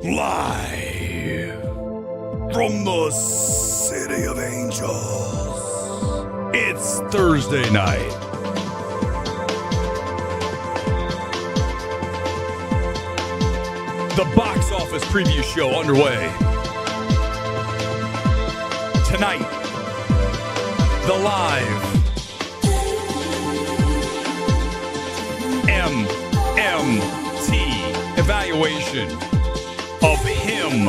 Live from the City of Angels. It's Thursday night. The box office preview show underway. Tonight, the live MMT evaluation of Him,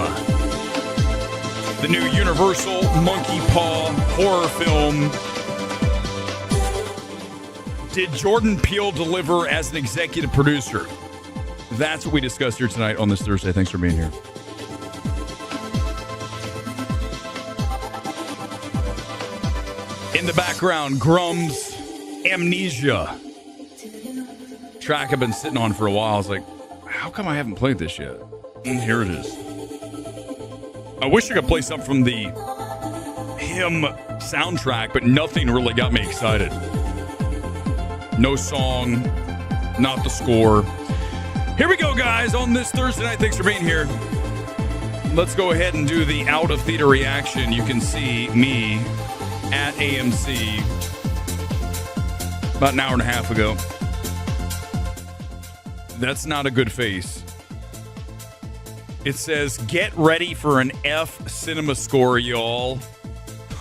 the new Universal Monkey Paw horror film. Did Jordan Peele deliver as an executive producer? That's what we discussed here tonight on this Thursday. Thanks for being here. In the background, Grum's Amnesia. Track I've been sitting on for a while. I was like, how come I haven't played this yet? And here it is. I wish I could play something from the Him soundtrack, but nothing really got me excited. No song, not the score. Here we go, guys, on this Thursday night. Thanks for being here. Let's go ahead and do the out-of-theater reaction. You can see me at AMC about an hour and a half ago. That's not a good face. It says, get ready for an F cinema score, y'all.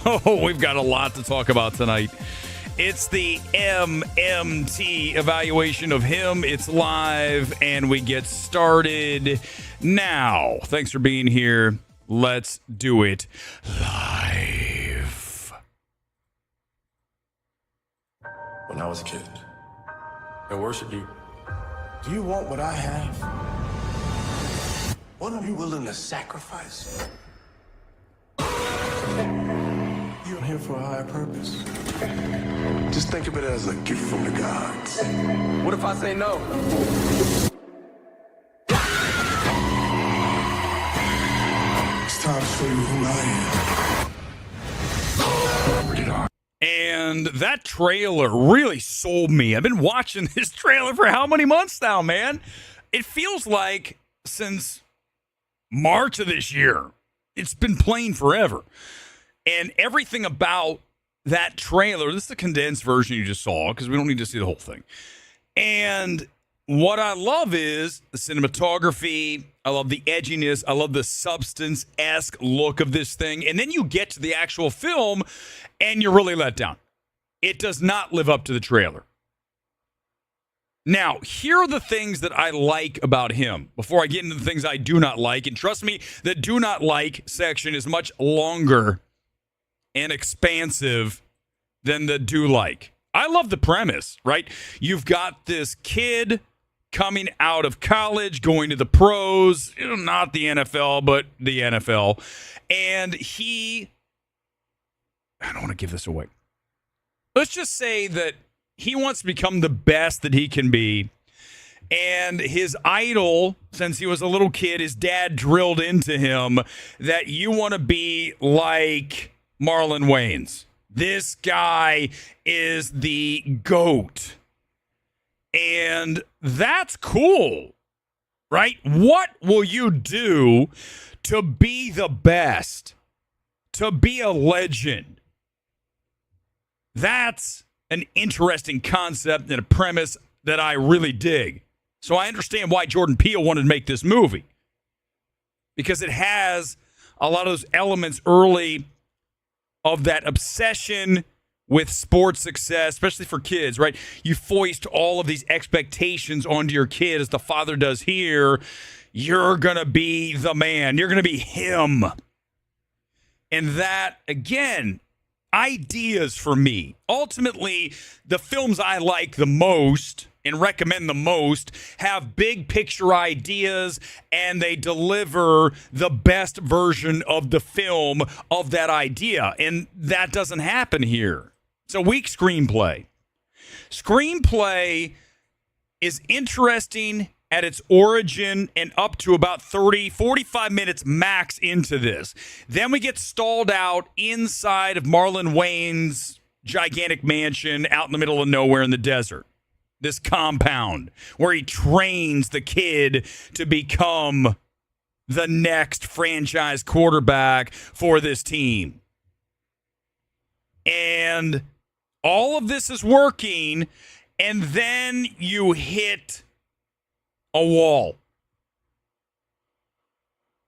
Oh, we've got a lot to talk about tonight. It's the MMT evaluation of Him. It's live, and we get started now. Thanks for being here. Let's do it live. When I was a kid, I worshiped you. Do you want what I have? What are you willing to sacrifice? You're here for a higher purpose. Just think of it as a gift from the gods. What if I say no? It's time to show you who I am. Rated R. And that trailer really sold me. I've been watching this trailer for how many months now, man? It feels like since March of this year. It's been playing forever. And everything about that trailer, this is the condensed version you just saw because we don't need to see the whole thing. And what I love is the cinematography. I love the edginess. I love the substance-esque look of this thing. And then you get to the actual film and you're really let down. It does not live up to the trailer. Now, here are the things that I like about Him before I get into the things I do not like. And trust me, the do not like section is much longer and expansive than the do like. I love the premise, right? You've got this kid coming out of college, going to the pros, not the NFL, but the NFL. And I don't want to give this away. Let's just say that he wants to become the best that he can be. And his idol, since he was a little kid, his dad drilled into him that you want to be like Marlon Wayans. This guy is the GOAT. And that's cool, right? What will you do to be the best? To be a legend? That's an interesting concept and a premise that I really dig. So I understand why Jordan Peele wanted to make this movie. Because it has a lot of those elements early of that obsession with sports success, especially for kids, right? You foist all of these expectations onto your kid as the father does here. You're going to be the man. You're going to be him. And that, again, ideas for me. Ultimately, the films I like the most and recommend the most have big picture ideas and they deliver the best version of the film of that idea. And that doesn't happen here. It's a weak screenplay. Screenplay is interesting at its origin and up to about 45 minutes max into this. Then we get stalled out inside of Marlon Wayans' gigantic mansion out in the middle of nowhere in the desert. This compound where he trains the kid to become the next franchise quarterback for this team. And all of this is working, and then you hit a wall.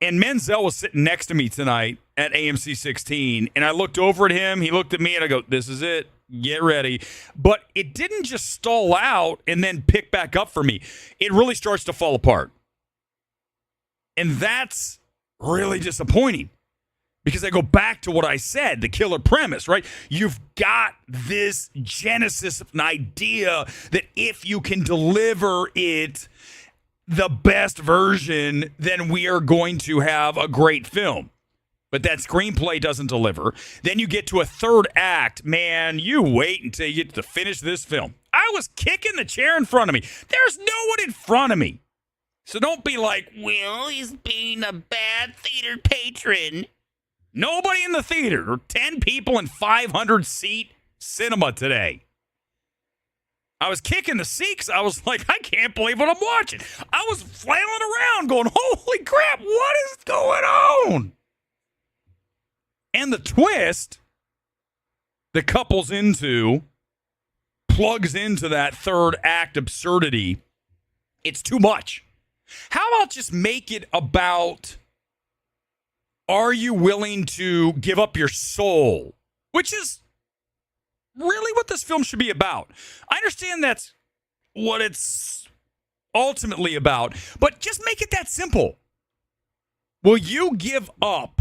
And Menzel was sitting next to me tonight at AMC 16, and I looked over at him, he looked at me, and I go, this is it. Get ready. But it didn't just stall out and then pick back up for me. It really starts to fall apart. And that's really disappointing because I go back to what I said, the killer premise, right? You've got this genesis of an idea that if you can deliver it the best version, then we are going to have a great film. But that screenplay doesn't deliver. Then you get to a third act. Man, you wait until you get to finish this film. I was kicking the chair in front of me. There's no one in front of me. So don't be like, well, he's being a bad theater patron. Nobody in the theater. 10 people in 500-seat cinema today. I was kicking the seats. I was like, I can't believe what I'm watching. I was flailing around going, holy crap, what is going on? And the twist that plugs into that third act absurdity, it's too much. How about just make it about, are you willing to give up your soul? Which is really what this film should be about. I understand that's what it's ultimately about, but just make it that simple. Will you give up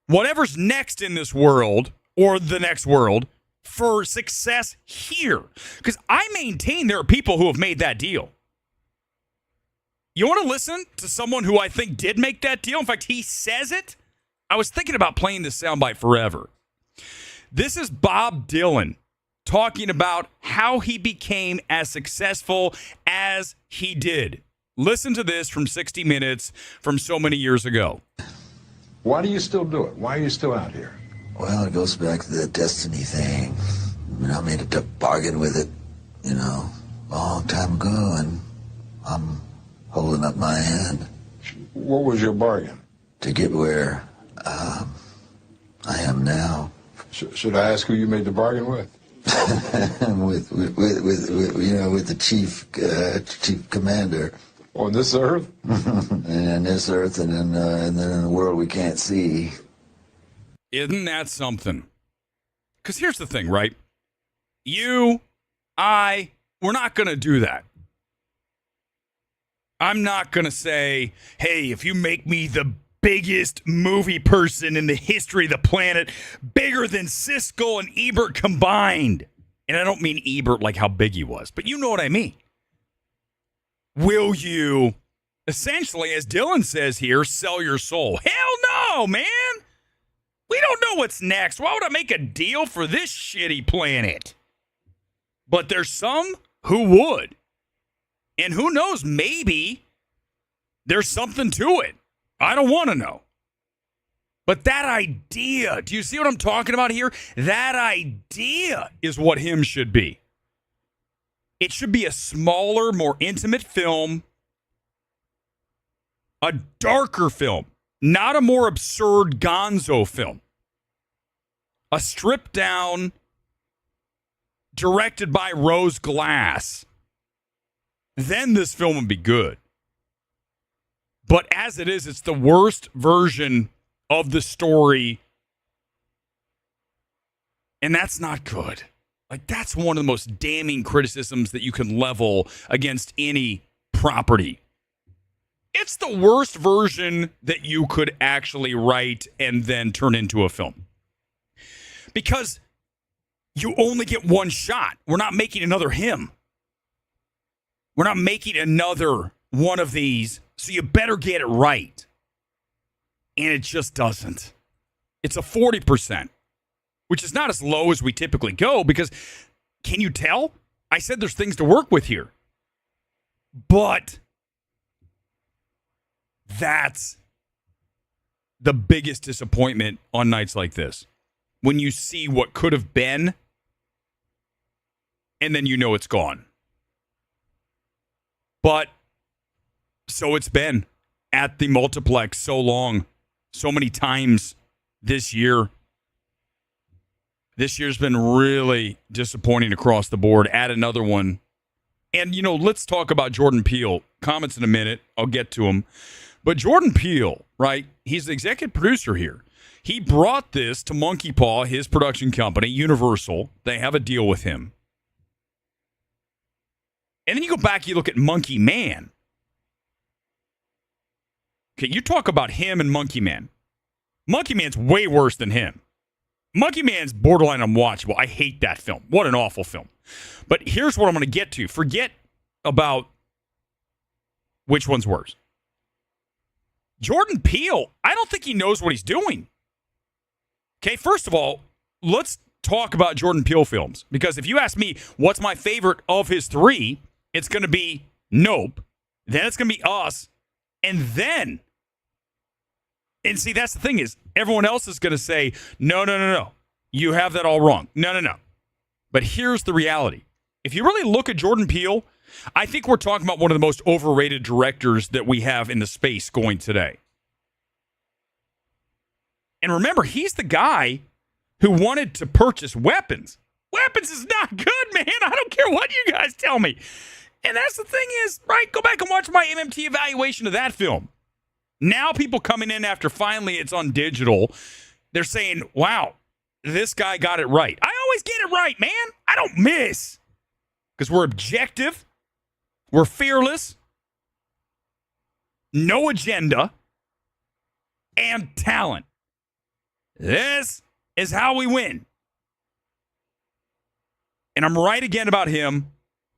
whatever's next in this world or the next world for success here? Because I maintain there are people who have made that deal. You want to listen to someone who I think did make that deal? In fact, he says it. I was thinking about playing this soundbite forever. This is Bob Dylan talking about how he became as successful as he did. Listen to this from 60 Minutes from so many years ago. Why do you still do it? Why are you still out here? Well, it goes back to the destiny thing. I made a bargain with it, a long time ago, and I'm holding up my hand. What was your bargain? To get where I am now. Should I ask who you made the bargain with? with the chief commander. On this earth? And this earth, and then in the world we can't see. Isn't that something? Because here's the thing, right? We're not going to do that. I'm not going to say, hey, if you make me the biggest movie person in the history of the planet, bigger than Siskel and Ebert combined. And I don't mean Ebert like how big he was, but you know what I mean. Will you, essentially, as Dylan says here, sell your soul? Hell no, man. We don't know what's next. Why would I make a deal for this shitty planet? But there's some who would. And who knows, maybe there's something to it. I don't want to know. But that idea, do you see what I'm talking about here? That idea is what him should be. It should be a smaller, more intimate film, a darker film, not a more absurd gonzo film. A stripped down, directed by Rose Glass. Then this film would be good. But as it is, it's the worst version of the story. And that's not good. Like, that's one of the most damning criticisms that you can level against any property. It's the worst version that you could actually write and then turn into a film. Because you only get one shot. We're not making another him. We're not making another one of these, so you better get it right. And it just doesn't. It's a 40%, which is not as low as we typically go because, can you tell? I said there's things to work with here. But that's the biggest disappointment on nights like this. When you see what could have been, and then you know it's gone. But so it's been. at the multiplex so long, so many times this year. This year's been really disappointing across the board. Add another one. And, let's talk about Jordan Peele. Comments in a minute. I'll get to him. But Jordan Peele, right? He's the executive producer here. He brought this to Monkey Paw, his production company, Universal. They have a deal with him. And then you go back, you look at Monkey Man. Okay, you talk about him and Monkey Man. Monkey Man's way worse than him. Monkey Man's borderline unwatchable. I hate that film. What an awful film. But here's what I'm going to get to. Forget about which one's worse. Jordan Peele, I don't think he knows what he's doing. Okay, first of all, let's talk about Jordan Peele films. Because if you ask me what's my favorite of his three, it's going to be Nope. Then it's going to be Us. And see, that's the thing is, everyone else is going to say, no. You have that all wrong. No. But here's the reality. If you really look at Jordan Peele, I think we're talking about one of the most overrated directors that we have in the space going today. And remember, he's the guy who wanted to purchase weapons. Weapons is not good, man. I don't care what you guys tell me. And that's the thing is, right, go back and watch my MMT evaluation of that film. Now people coming in after finally it's on digital, they're saying, wow, this guy got it right. I always get it right, man. I don't miss. Because we're objective. We're fearless. No agenda. And talent. This is how we win. And I'm right again about him.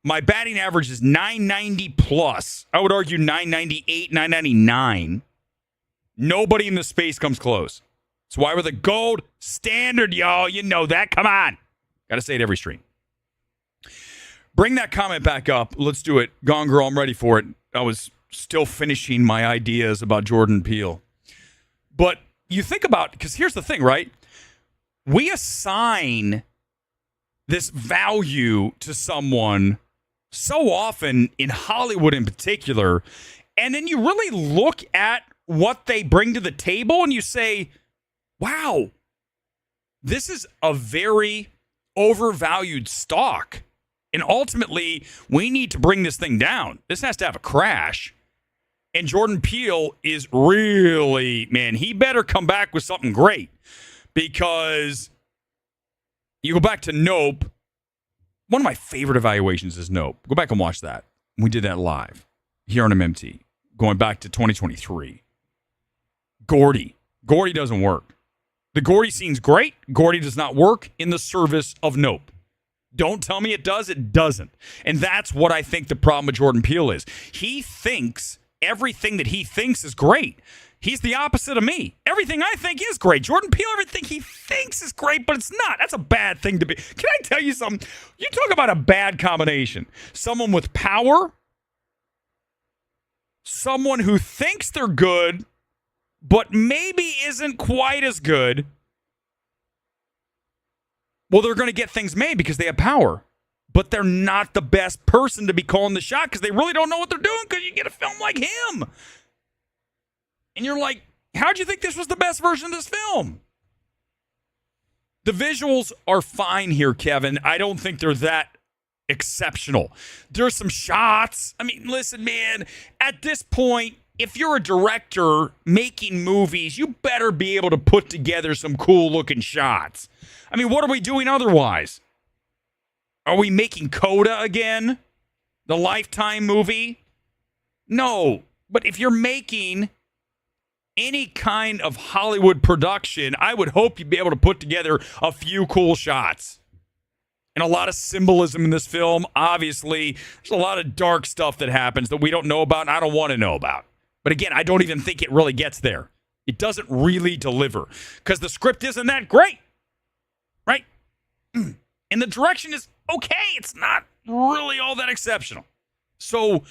My batting average is 990 plus. I would argue 998, 999. Nobody in the space comes close. That's why we're the gold standard, y'all. You know that. Come on. Got to say it every stream. Bring that comment back up. Let's do it. Gone Girl, I'm ready for it. I was still finishing my ideas about Jordan Peele. But you think about, because here's the thing, right? We assign this value to someone so often in Hollywood in particular, and then you really look at what they bring to the table and you say, wow, this is a very overvalued stock. And ultimately, we need to bring this thing down. This has to have a crash. And Jordan Peele is really, man, he better come back with something great. Because you go back to Nope. One of my favorite evaluations is Nope. Go back and watch that. We did that live here on MMT, going back to 2023. Gordy doesn't work. The Gordy scene's great. Gordy does not work in the service of Nope. Don't tell me it does. It doesn't. And that's what I think the problem with Jordan Peele is. He thinks everything that he thinks is great. He's the opposite of me. Everything I think is great. Jordan Peele, everything he thinks is great, but it's not. That's a bad thing to be. Can I tell you something? You talk about a bad combination. Someone with power, someone who thinks they're good, but maybe isn't quite as good. Well, they're going to get things made because they have power. But they're not the best person to be calling the shot because they really don't know what they're doing because you get a film like him. And you're like, how'd you think this was the best version of this film? The visuals are fine here, Kevin. I don't think they're that exceptional. There's some shots. I mean, listen, man, at this point, if you're a director making movies, you better be able to put together some cool-looking shots. I mean, what are we doing otherwise? Are we making Coda again? The Lifetime movie? No. But if you're making any kind of Hollywood production, I would hope you'd be able to put together a few cool shots. And a lot of symbolism in this film. Obviously, there's a lot of dark stuff that happens that we don't know about and I don't want to know about. But again, I don't even think it really gets there. It doesn't really deliver because the script isn't that great. Right? And the direction is okay. It's not really all that exceptional. So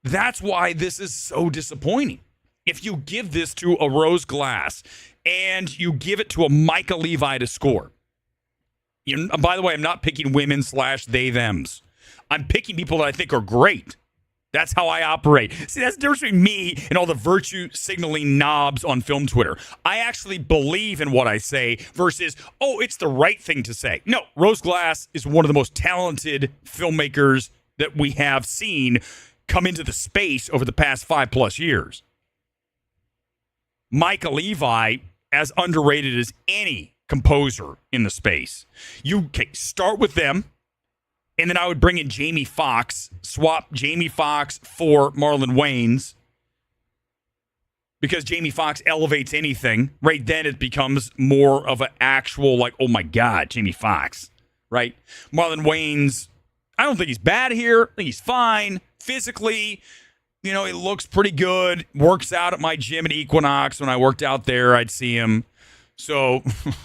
that's why this is so disappointing. If you give this to a Rose Glass and you give it to a Micah Levi to score, by the way, I'm not picking women / they, thems. I'm picking people that I think are great. That's how I operate. See, that's the difference between me and all the virtue signaling knobs on film Twitter. I actually believe in what I say versus, oh, it's the right thing to say. No, Rose Glass is one of the most talented filmmakers that we have seen come into the space over the past 5+ years. Micah Levi, as underrated as any composer in the space. You start with them. And then I would bring in Jamie Foxx, swap Jamie Foxx for Marlon Wayans. Because Jamie Foxx elevates anything, right? Then it becomes more of an actual, like, oh my God, Jamie Foxx, right? Marlon Wayans, I don't think he's bad here. I think he's fine. Physically, he looks pretty good. Works out at my gym at Equinox. When I worked out there, I'd see him. So,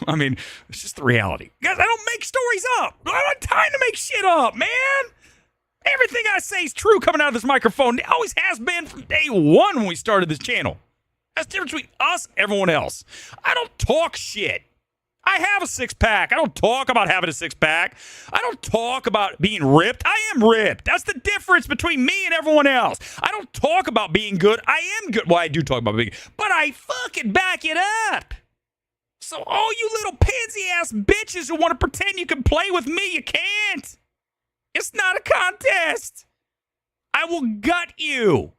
I mean, it's just the reality. Guys, I don't make stories up. I don't have time to make shit up, man. Everything I say is true coming out of this microphone. It always has been from day one when we started this channel. That's the difference between us and everyone else. I don't talk shit. I have a six-pack. I don't talk about having a six-pack. I don't talk about being ripped. I am ripped. That's the difference between me and everyone else. I don't talk about being good. I am good. Well, I do talk about being good, but I fucking back it up. So all you little pansy-ass bitches who want to pretend you can play with me, you can't. It's not a contest. I will gut you.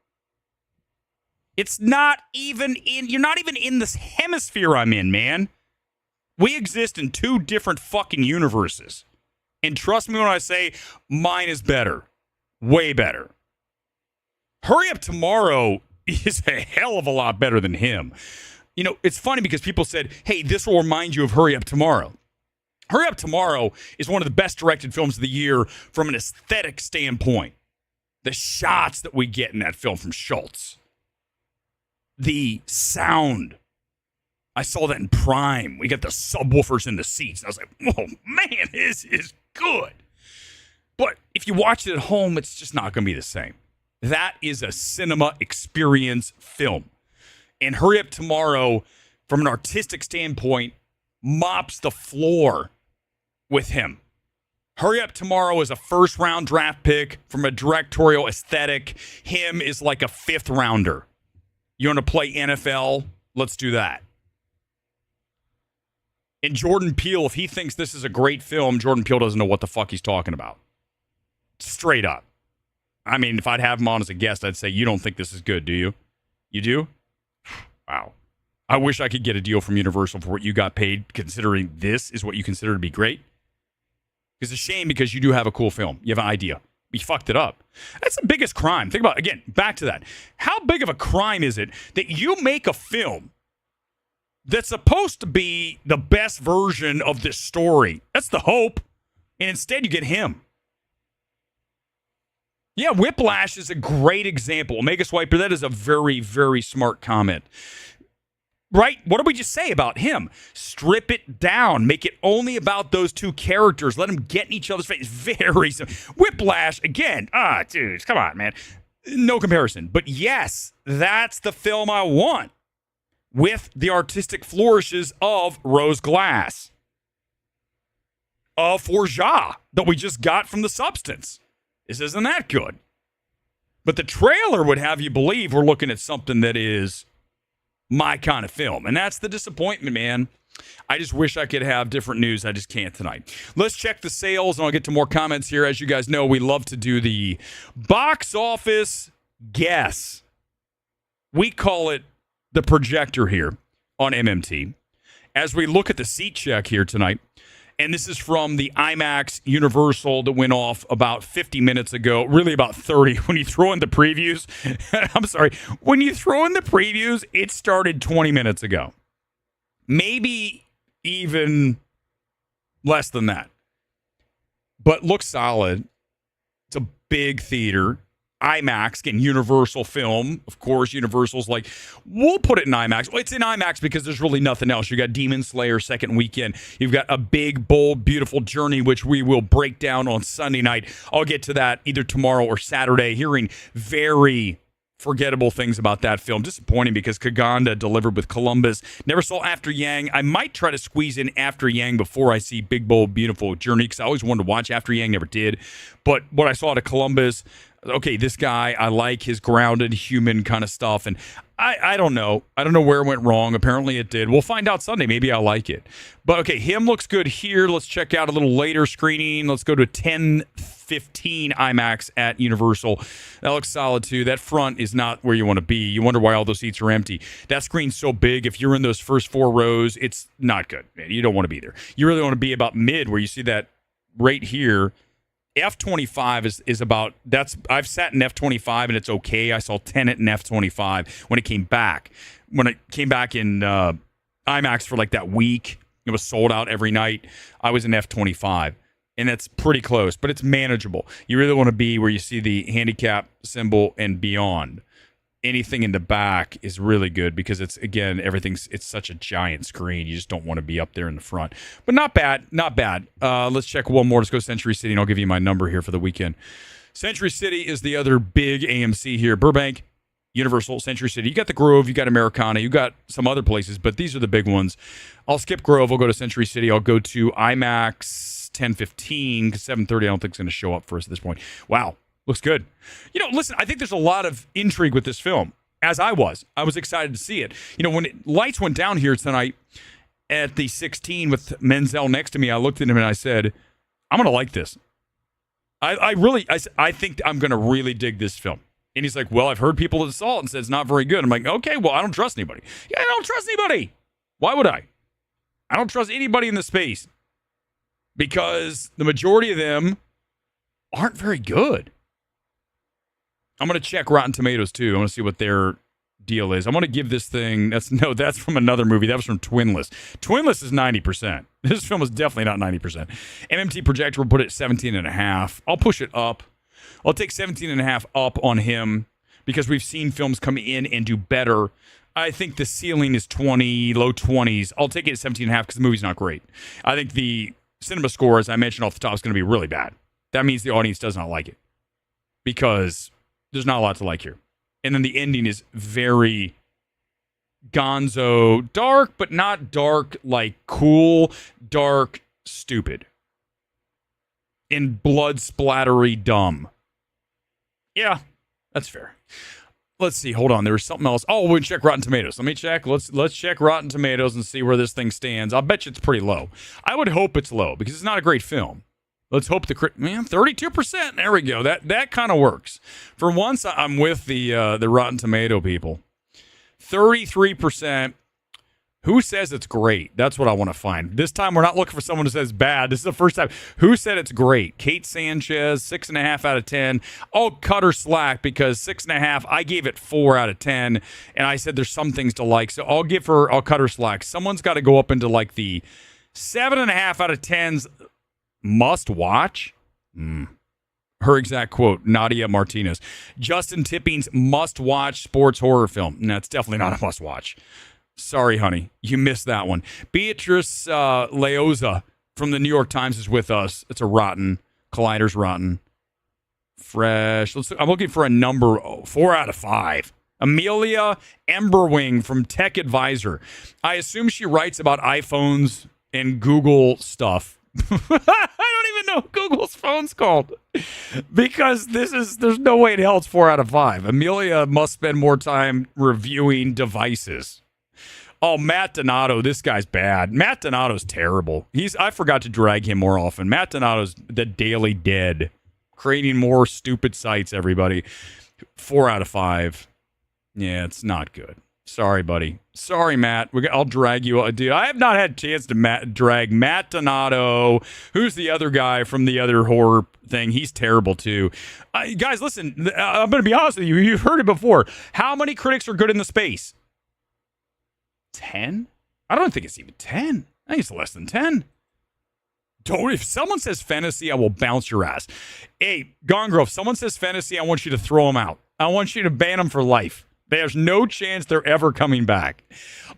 It's not even in, you're not even in this hemisphere I'm in, man. We exist in two different fucking universes. And trust me when I say mine is better. Way better. Hurry Up Tomorrow is a hell of a lot better than him. It's funny because people said, hey, this will remind you of Hurry Up Tomorrow. Hurry Up Tomorrow is one of the best directed films of the year from an aesthetic standpoint. The shots that we get in that film from Schultz. The sound. I saw that in Prime. We got the subwoofers in the seats. And I was like, whoa, man, this is good. But if you watch it at home, it's just not going to be the same. That is a cinema experience film. And Hurry Up Tomorrow, from an artistic standpoint, mops the floor with him. Hurry Up Tomorrow is a first-round draft pick from a directorial aesthetic. Him is like a fifth-rounder. You want to play NFL? Let's do that. And Jordan Peele, if he thinks this is a great film, Jordan Peele doesn't know what the fuck he's talking about. Straight up. I mean, if I'd have him on as a guest, I'd say, you don't think this is good, do you? You do? Wow. I wish I could get a deal from Universal for what you got paid, considering this is what you consider to be great. It's a shame because you do have a cool film. You have an idea. You fucked it up. That's the biggest crime. Think about it. Again, back to that. How big of a crime is it that you make a film that's supposed to be the best version of this story? That's the hope. And instead you get him. Yeah, Whiplash is a great example. Omega Swiper, that is a very, very smart comment. Right? What did we just say about him? Strip it down. Make it only about those two characters. Let them get in each other's face. Very simple. Whiplash, again. Dude, come on, man. No comparison. But yes, that's the film I want with the artistic flourishes of Rose Glass. Of Forja that we just got from The Substance. This isn't that good. But the trailer would have you believe we're looking at something that is my kind of film. And that's the disappointment, man. I just wish I could have different news. I just can't tonight. Let's check the sales, and I'll get to more comments here. As you guys know, we love to do the box office guess. We call it the projector here on MMT. As we look at the seat check here tonight, and this is from the IMAX Universal that went off about 50 minutes ago, really about 30. When you throw in the previews, I'm sorry, when you throw in the previews, it started 20 minutes ago. Maybe even less than that. But looks solid. It's a big theater. IMAX, getting Universal film. Of course, Universal's like, we'll put it in IMAX. Well, it's in IMAX because there's really nothing else. You got Demon Slayer second weekend. You've got a big, bold, beautiful journey, which we will break down on Sunday night. I'll get to that either tomorrow or Saturday. Hearing very forgettable things about that film. Disappointing because Kaganda delivered with Columbus. Never saw After Yang. I might try to squeeze in After Yang before I see Big Bold Beautiful Journey because I always wanted to watch After Yang, never did. But what I saw out of Columbus, okay, this guy, I like his grounded human kind of stuff. And I don't know. I don't know where it went wrong. Apparently it did. We'll find out Sunday. Maybe I'll like it. But okay, him looks good here. Let's check out a little later screening. Let's go to 10:15 IMAX at Universal. That looks solid too. That front is not where you want to be. You wonder why all those seats are empty. That screen's so big. If you're in those first 4 rows, it's not good. Man, you don't want to be there. You really want to be about mid where you see that right here. F25 is about, I've sat in F25 and it's okay. I saw Tenet in F25 when it came back. When it came back in IMAX for like that week, it was sold out every night. I was in F25 and that's pretty close, but it's manageable. You really want to be where you see the handicap symbol and beyond. Anything in the back is really good because it's such a giant screen. You just don't want to be up there in the front. But not bad. Let's check one more. Let's go Century City, and I'll give you my number here for the weekend. Century City is the other big AMC here. Burbank, Universal, Century City. You got the Grove, you got Americana, you got some other places, but these are the big ones. I'll skip Grove. I'll go to Century City. I'll go to IMAX 10:15 because 7:30 I don't think it's going to show up for us at this point. Wow. Looks good. Listen, I think there's a lot of intrigue with this film, as I was. I was excited to see it. When lights went down here tonight at the 16 with Menzel next to me, I looked at him and I said, I'm going to like this. I think I'm going to really dig this film. And he's like, well, I've heard people that saw it and said it's not very good. I'm like, okay, well, I don't trust anybody. Yeah, I don't trust anybody. Why would I? I don't trust anybody in the space because the majority of them aren't very good. I'm going to check Rotten Tomatoes, too. I want to see what their deal is. I want to give this thing... That's from another movie. That was from Twinless. Twinless is 90%. This film is definitely not 90%. MMT Projector will put it at 17.5. I'll push it up. I'll take 17.5 up on him because we've seen films come in and do better. I think the ceiling is 20, low 20s. I'll take it at 17.5 because the movie's not great. I think the cinema score, as I mentioned off the top, is going to be really bad. That means the audience does not like it because... there's not a lot to like here. And then the ending is very gonzo, dark, but not dark like cool, dark, stupid. And blood splattery dumb. Yeah, that's fair. Let's see. Hold on. There was something else. Oh, we'll check Rotten Tomatoes. Let me check. Let's check Rotten Tomatoes and see where this thing stands. I'll bet you it's pretty low. I would hope it's low because it's not a great film. Let's hope 32%. There we go. That kind of works. For once, I'm with the Rotten Tomato people. 33%. Who says it's great? That's what I want to find. This time, we're not looking for someone who says bad. This is the first time. Who said it's great? Kate Sanchez, 6.5 out of 10. I'll cut her slack because 6.5. I gave it 4 out of 10, and I said there's some things to like. So I'll cut her slack. Someone's got to go up into like the 7.5 out of 10s. Must watch? Her exact quote, Nadia Martinez. Justin Tipping's must watch sports horror film. No, it's definitely not a must watch. Sorry, honey. You missed that one. Beatrice Leoza from the New York Times is with us. It's a rotten. Collider's rotten. Fresh. I'm looking for a number. 4 out of 5. Amelia Emberwing from Tech Advisor. I assume she writes about iPhones and Google stuff. I don't even know what Google's phone's called because there's no way in hell it's 4 out of 5. Amelia must spend more time reviewing devices. Oh, Matt Donato, this guy's bad. Matt Donato's terrible. I forgot to drag him more often. Matt Donato's the Daily Dead, creating more stupid sites, everybody. 4 out of 5. Yeah, it's not good. Sorry, buddy. Sorry, Matt. I'll drag you. Dude, I have not had a chance to drag Matt Donato. Who's the other guy from the other horror thing? He's terrible, too. Guys, listen. I'm going to be honest with you. You've heard it before. How many critics are good in the space? 10? I don't think it's even 10. I think it's less than 10. If someone says fantasy, I will bounce your ass. Hey, Gone Grove, if someone says fantasy, I want you to throw them out. I want you to ban them for life. There's no chance they're ever coming back.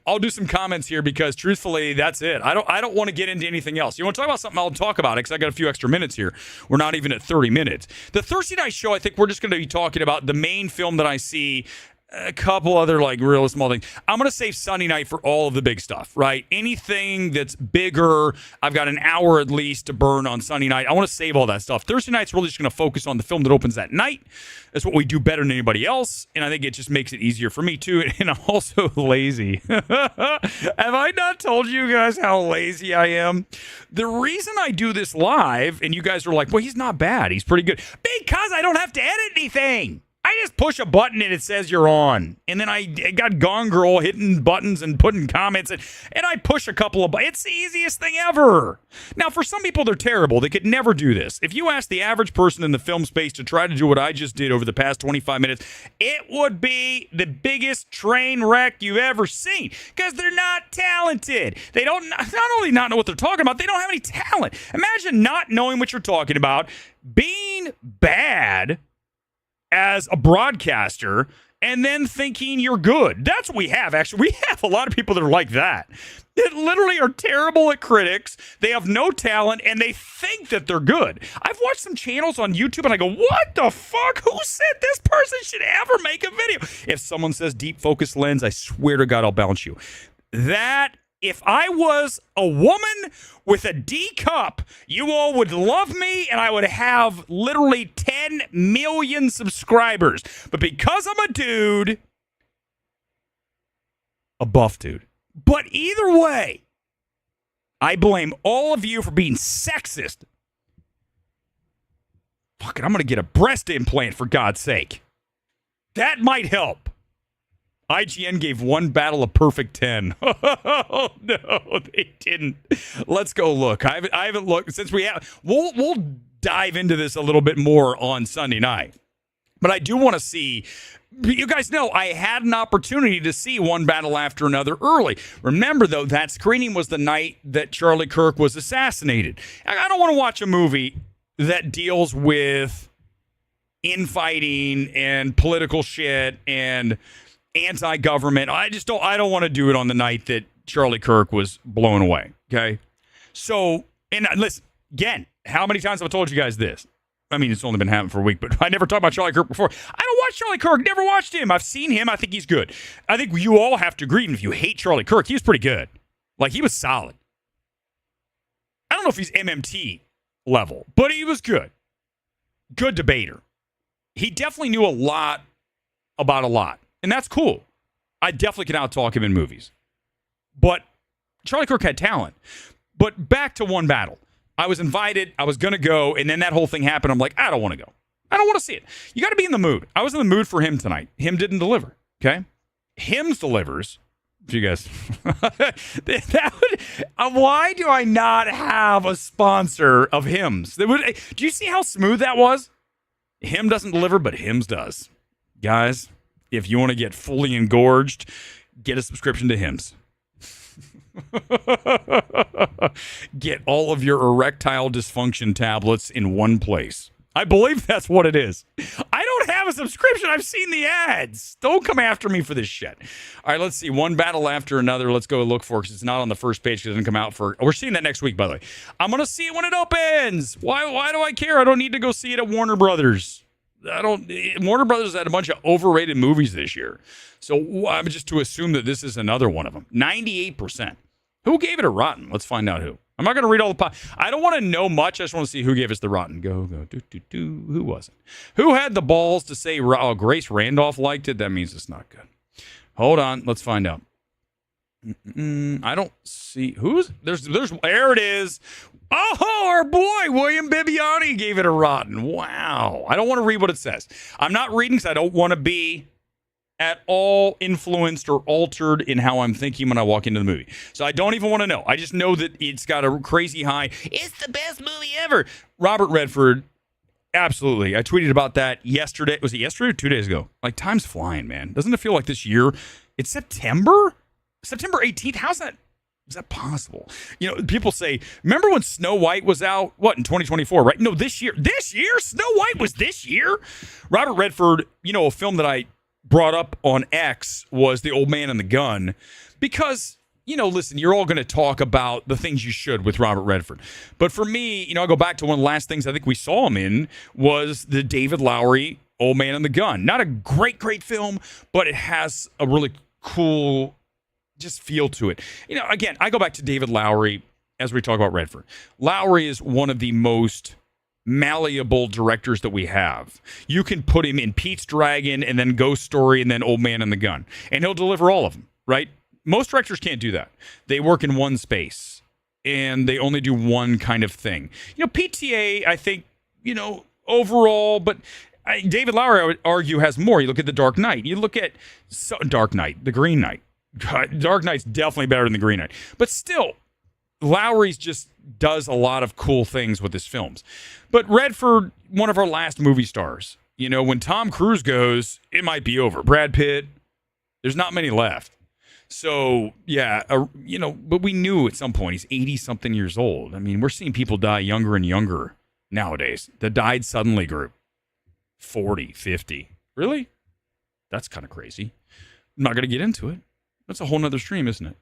I'll do some comments here because truthfully, that's it. I don't want to get into anything else. You want to talk about something, I'll talk about it because I got a few extra minutes here. We're not even at 30 minutes. The Thursday night show, I think we're just going to be talking about the main film that I see, a couple other like real small things. I'm going to save Sunday night for all of the big stuff, right? Anything that's bigger, I've got an hour at least to burn on Sunday night. I want to save all that stuff. Thursday night's really just going to focus on the film that opens that night. That's what we do better than anybody else, and I think it just makes it easier for me too. And I'm also lazy. Have I not told you guys how lazy I am? The reason I do this live, and you guys are like, well, he's not bad. He's pretty good. Because I don't have to edit anything. I just push a button and it says you're on. And then I got Gone Girl hitting buttons and putting comments and I push a couple of buttons. It's the easiest thing ever. Now, for some people, they're terrible. They could never do this. If you ask the average person in the film space to try to do what I just did over the past 25 minutes, it would be the biggest train wreck you've ever seen because they're not talented. They don't not only not know what they're talking about, they don't have any talent. Imagine not knowing what you're talking about, being bad as a broadcaster and then thinking you're good. That's what we have, actually. We have a lot of people that are like that literally are terrible at critics. They have no talent, and they think that they're good. I've watched some channels on YouTube, and I go, what the fuck? Who said this person should ever make a video? If someone says deep focus lens, I swear to God, I'll bounce you. If I was a woman with a D cup, you all would love me and I would have literally 10 million subscribers. But because I'm a dude, a buff dude. But either way, I blame all of you for being sexist. Fuck it, I'm going to get a breast implant for God's sake. That might help. IGN gave One Battle a perfect 10. Oh, no, they didn't. Let's go look. I haven't looked since we have. We'll dive into this a little bit more on Sunday night. But I do want to see. You guys know I had an opportunity to see One Battle After Another early. Remember, though, that screening was the night that Charlie Kirk was assassinated. I don't want to watch a movie that deals with infighting and political shit and anti-government. I don't want to do it on the night that Charlie Kirk was blown away. Okay. So, and listen, again, how many times have I told you guys this? I mean, it's only been happening for a week, but I never talked about Charlie Kirk before. I don't watch Charlie Kirk. Never watched him. I've seen him. I think he's good. I think you all have to agree. Even if you hate Charlie Kirk, he was pretty good. Like, he was solid. I don't know if he's MMT level, but he was good. Good debater. He definitely knew a lot about a lot. And that's cool. I definitely can out-talk him in movies. But Charlie Kirk had talent. But back to One Battle. I was invited. I was going to go. And then that whole thing happened. I'm like, I don't want to go. I don't want to see it. You got to be in the mood. I was in the mood for him tonight. Him didn't deliver. Okay? Hims delivers. If you guys. Why do I not have a sponsor of Hims? Do you see how smooth that was? Him doesn't deliver, but Hims does. Guys. If you want to get fully engorged, get a subscription to Hims. Get all of your erectile dysfunction tablets in one place. I believe that's what it is. I don't have a subscription. I've seen the ads. Don't come after me for this shit. All right, let's see. One Battle After Another. Let's go look for it because it's not on the first page because it doesn't come out for. We're seeing that next week, by the way. I'm going to see it when it opens. Why do I care? I don't need to go see it at Warner Brothers. Warner Brothers had a bunch of overrated movies this year. So I'm just to assume that this is another one of them. 98%. Who gave it a rotten? Let's find out who. I'm not going to read all the I don't want to know much. I just want to see who gave us the rotten. Go. Who was it? Who had the balls to say, oh, Grace Randolph liked it? That means it's not good. Hold on. Let's find out. I don't see who's there's there it is. Oh, our boy William Bibiani gave it a rotten. Wow. I don't want to read what it says. I'm not reading because I don't want to be at all influenced or altered in how I'm thinking when I walk into the movie. So I don't even want to know. I just know that it's got a crazy high. It's the best movie ever. Robert Redford, absolutely. I tweeted about that yesterday. Was it yesterday or 2 days ago? Like, time's flying, man. Doesn't it feel like this year? It's September 18th. How's that? Is that possible? You know, people say, remember when Snow White was out? What, in 2024, right? No, this year. This year? Snow White was this year? Robert Redford, you know, a film that I brought up on X was The Old Man and the Gun because, listen, you're all going to talk about the things you should with Robert Redford. But for me, I'll go back to one of the last things I think we saw him in was the David Lowery Old Man and the Gun. Not a great film, but it has a really cool just feel to it. Again, I go back to David Lowery as we talk about Redford. Lowery is one of the most malleable directors that we have. You can put him in Pete's Dragon and then Ghost Story and then Old Man and the Gun, and he'll deliver all of them, right? Most directors can't do that. They work in one space and they only do one kind of thing. PTA, I think, overall, but David Lowery, I would argue, has more. You look at The Dark Knight. You look at Dark Knight, The Green Knight. Dark Knight's definitely better than The Green Knight. But still, Lowery's just does a lot of cool things with his films. But Redford, one of our last movie stars. When Tom Cruise goes, it might be over. Brad Pitt, there's not many left. So, yeah, but we knew at some point he's 80-something years old. I mean, we're seeing people die younger and younger nowadays. The died suddenly group, 40, 50. Really? That's kind of crazy. I'm not going to get into it. That's a whole nother stream, isn't it?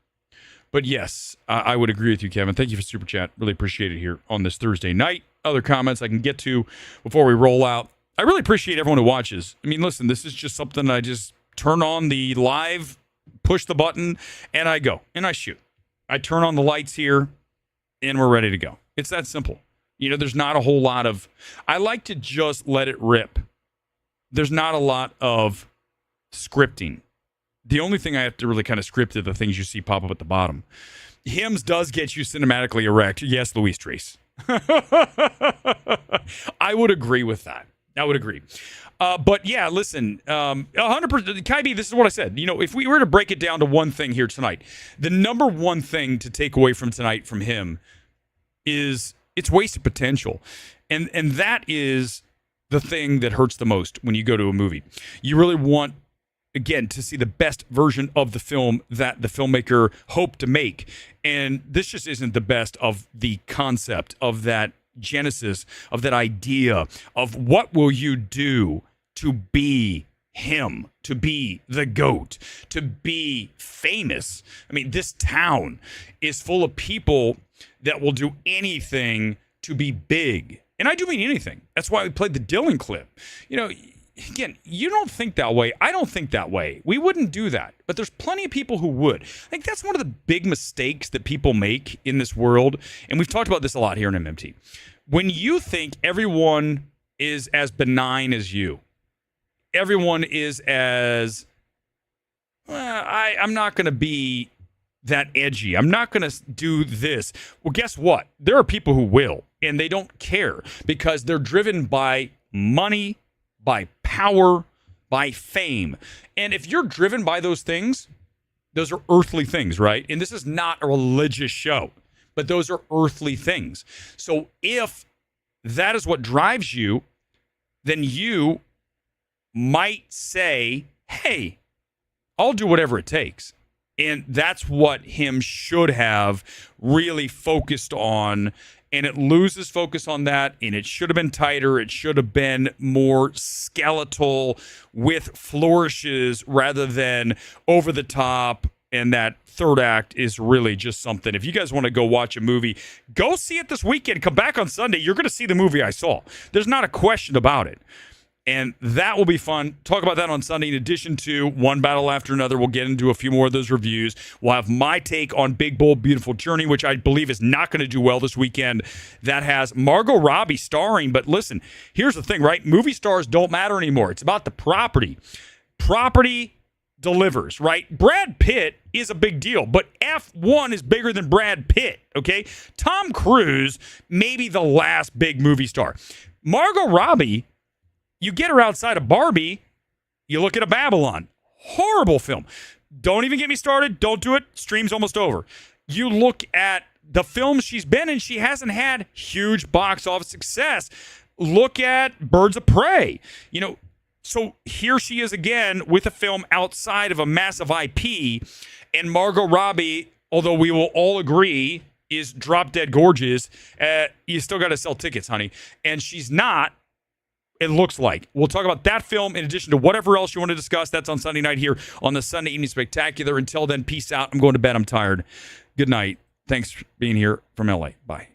But yes, I would agree with you, Kevin. Thank you for Super Chat. Really appreciate it here on this Thursday night. Other comments I can get to before we roll out. I really appreciate everyone who watches. I mean, listen, this is just something I just turn on the live, push the button, and I go, and I shoot. I turn on the lights here, and we're ready to go. It's that simple. There's not a whole lot of... I like to just let it rip. There's not a lot of scripting. The only thing I have to really kind of script are the things you see pop up at the bottom. Hymns does get you cinematically erect. Yes, Louise Trace. I would agree with that. I would agree. But yeah, listen, 100%. Kaibi, this is what I said. If we were to break it down to one thing here tonight, the number one thing to take away from tonight from him is it's wasted potential. And that is the thing that hurts the most when you go to a movie. You really want, again, to see the best version of the film that the filmmaker hoped to make. And this just isn't the best of the concept, of that genesis, of that idea of what will you do to be him, to be the GOAT, to be famous. I mean, this town is full of people that will do anything to be big. And I do mean anything. That's why we played the Dylan clip. Again, you don't think that way. I don't think that way. We wouldn't do that. But there's plenty of people who would. I think that's one of the big mistakes that people make in this world. And we've talked about this a lot here in MMT. When you think everyone is as benign as you, everyone is as, I'm not going to be that edgy. I'm not going to do this. Well, guess what? There are people who will. And they don't care because they're driven by money, by power, by fame. And if you're driven by those things, those are earthly things, right? And this is not a religious show, but those are earthly things. So if that is what drives you, then you might say, hey, I'll do whatever it takes. And that's what him should have really focused on. And it loses focus on that, and it should have been tighter. It should have been more skeletal with flourishes rather than over the top. And that third act is really just something. If you guys want to go watch a movie, go see it this weekend. Come back on Sunday. You're going to see the movie I saw. There's not a question about it. And that will be fun. Talk about that on Sunday. In addition to One Battle After Another, we'll get into a few more of those reviews. We'll have my take on Big Bold Beautiful Journey, which I believe is not going to do well this weekend. That has Margot Robbie starring. But listen, here's the thing, right? Movie stars don't matter anymore. It's about the property. Property delivers, right? Brad Pitt is a big deal, but F1 is bigger than Brad Pitt, okay? Tom Cruise may be the last big movie star. Margot Robbie, you get her outside of Barbie, you look at a Babylon. Horrible film. Don't even get me started. Don't do it. Stream's almost over. You look at the films she's been in, she hasn't had huge box office success. Look at Birds of Prey. So here she is again with a film outside of a massive IP, and Margot Robbie, although we will all agree, is drop dead gorgeous. You still got to sell tickets, honey. And she's not it looks like. We'll talk about that film in addition to whatever else you want to discuss. That's on Sunday night here on the Sunday Evening Spectacular. Until then, peace out. I'm going to bed. I'm tired. Good night. Thanks for being here from LA. Bye.